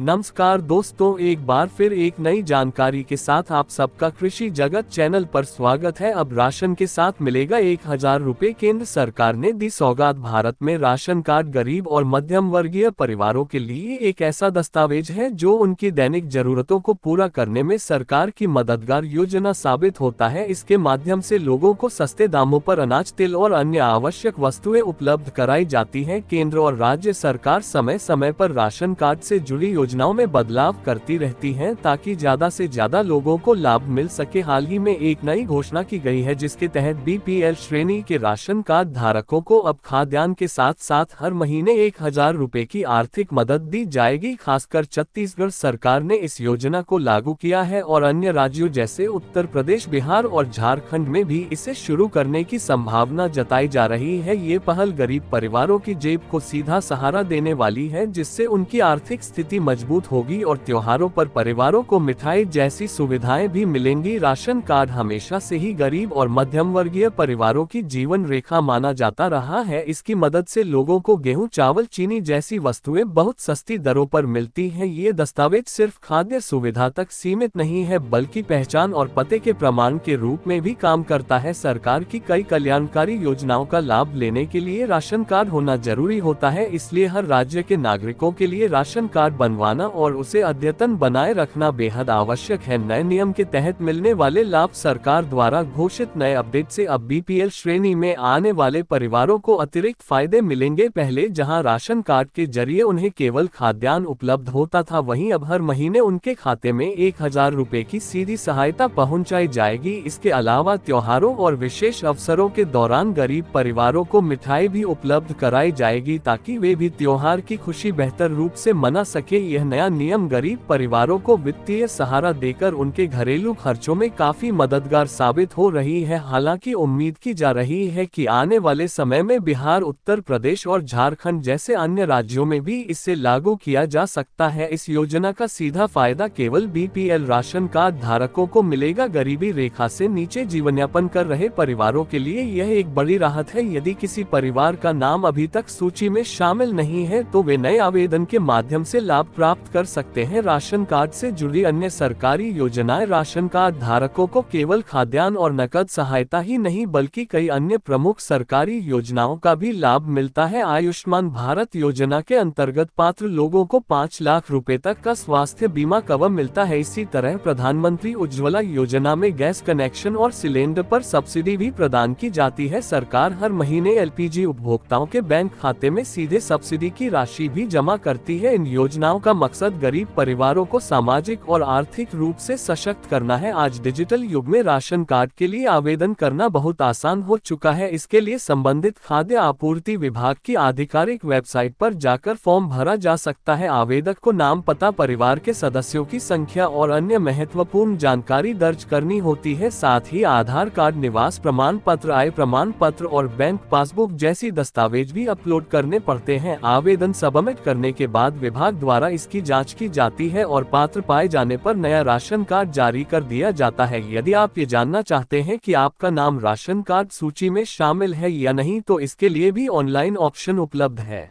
नमस्कार दोस्तों, एक बार फिर एक नई जानकारी के साथ आप सबका कृषि जगत चैनल पर स्वागत है। अब राशन के साथ मिलेगा 1000 रुपये। केंद्र सरकार ने दी सौगात। भारत में राशन कार्ड गरीब और मध्यम वर्गीय परिवारों के लिए एक ऐसा दस्तावेज है जो उनकी दैनिक जरूरतों को पूरा करने में सरकार की मददगार योजना साबित होता है। इसके माध्यम से लोगों को सस्ते दामों पर अनाज, तेल और अन्य आवश्यक वस्तुएं उपलब्ध कराई जाती हैं। केंद्र और राज्य सरकार समय समय पर राशन कार्ड से जुड़ी योजनाओं में बदलाव करती रहती हैं ताकि ज्यादा से ज्यादा लोगों को लाभ मिल सके। हाल ही में एक नई घोषणा की गई है जिसके तहत बीपीएल श्रेणी के राशन कार्ड धारकों को अब खाद्यान्न के साथ साथ हर महीने 1000 रुपए की आर्थिक मदद दी जाएगी। खासकर छत्तीसगढ़ सरकार ने इस योजना को लागू किया है और अन्य राज्यों जैसे उत्तर प्रदेश, बिहार और झारखंड में भी इसे शुरू करने की संभावना जताई जा रही है। ये पहल गरीब परिवारों की जेब को सीधा सहारा देने वाली है, जिससे उनकी आर्थिक स्थिति मजबूत होगी और त्योहारों पर परिवारों को मिठाई जैसी सुविधाएं भी मिलेंगी। राशन कार्ड हमेशा से ही गरीब और मध्यम वर्गीय परिवारों की जीवन रेखा माना जाता रहा है। इसकी मदद से लोगों को गेहूं, चावल, चीनी जैसी वस्तुएं बहुत सस्ती दरों पर मिलती हैं। ये दस्तावेज सिर्फ खाद्य सुविधा तक सीमित नहीं है बल्कि पहचान और पते के प्रमाण के रूप में भी काम करता है। सरकार की कई कल्याणकारी योजनाओं का लाभ लेने के लिए राशन कार्ड होना जरूरी होता है, इसलिए हर राज्य के नागरिकों के लिए राशन कार्ड बनवाना और उसे अद्यतन बनाए रखना बेहद आवश्यक है। नए नियम के तहत मिलने वाले लाभ। सरकार द्वारा घोषित नए अपडेट से अब बीपीएल श्रेणी में आने वाले परिवारों को अतिरिक्त फायदे मिलेंगे। पहले जहां राशन कार्ड के जरिए उन्हें केवल खाद्यान्न उपलब्ध होता था, वहीं अब हर महीने उनके खाते में 1000 रुपए की सीधी सहायता पहुंचाई जाएगी। इसके अलावा त्योहारों और विशेष अवसरों के दौरान गरीब परिवारों को मिठाई भी उपलब्ध कराई जाएगी ताकि वे भी त्योहार की खुशी बेहतर रूप से मना सके। यह नया नियम गरीब परिवारों को वित्तीय सहारा देकर उनके घरेलू खर्चों में काफी मददगार साबित हो रही है। हालांकि उम्मीद की जा रही है कि आने वाले समय में बिहार, उत्तर प्रदेश और झारखंड जैसे अन्य राज्यों में भी इसे लागू किया जा सकता है। इस योजना का सीधा फायदा केवल बीपीएल राशन कार्ड धारकों को मिलेगा। गरीबी रेखा से नीचे जीवनयापन कर रहे परिवारों के लिए यह एक बड़ी राहत है। यदि किसी परिवार का नाम अभी तक सूची में शामिल नहीं है तो वे नए आवेदन के माध्यम से लाभ प्राप्त कर सकते हैं। राशन कार्ड से जुड़ी अन्य सरकारी योजनाएं। राशन कार्ड धारकों को केवल खाद्यान्न और नकद सहायता ही नहीं बल्कि कई अन्य प्रमुख सरकारी योजनाओं का भी लाभ मिलता है। आयुष्मान भारत योजना के अंतर्गत पात्र लोगों को 5 लाख रुपए तक का स्वास्थ्य बीमा कवर मिलता है। इसी तरह प्रधानमंत्री उज्ज्वला योजना में गैस कनेक्शन और सिलेंडर पर सब्सिडी भी प्रदान की जाती है। सरकार हर महीने एलपीजी उपभोक्ताओं के बैंक खाते में सीधे सब्सिडी की राशि भी जमा करती है। इन योजनाओं का मकसद गरीब परिवारों को सामाजिक और आर्थिक रूप से सशक्त करना है। आज डिजिटल युग में राशन कार्ड के लिए आवेदन करना बहुत आसान हो चुका है। इसके लिए संबंधित खाद्य आपूर्ति विभाग की आधिकारिक वेबसाइट पर जाकर फॉर्म भरा जा सकता है। आवेदक को नाम, पता, परिवार के सदस्यों की संख्या और अन्य महत्वपूर्ण जानकारी दर्ज करनी होती है। साथ ही आधार कार्ड, निवास प्रमाण पत्र, आय प्रमाण पत्र और बैंक पासबुक जैसी दस्तावेज भी अपलोड करने पड़ते हैं। आवेदन सबमिट करने के बाद विभाग द्वारा इसकी जांच की जाती है और पात्र पाए जाने पर नया राशन कार्ड जारी कर दिया जाता है। यदि आप ये जानना चाहते हैं कि आपका नाम राशन कार्ड सूची में शामिल है या नहीं तो इसके लिए भी ऑनलाइन ऑप्शन उपलब्ध है।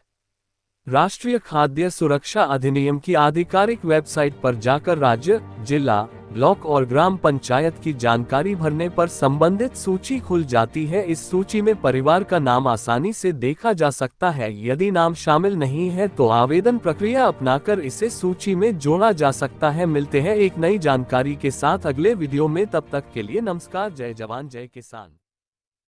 राष्ट्रीय खाद्य सुरक्षा अधिनियम की आधिकारिक वेबसाइट पर जाकर राज्य, जिला, ब्लॉक और ग्राम पंचायत की जानकारी भरने पर संबंधित सूची खुल जाती है। इस सूची में परिवार का नाम आसानी से देखा जा सकता है। यदि नाम शामिल नहीं है तो आवेदन प्रक्रिया अपनाकर इसे सूची में जोड़ा जा सकता है। मिलते हैं एक नई जानकारी के साथ अगले वीडियो में, तब तक के लिए नमस्कार। जय जवान जय किसान।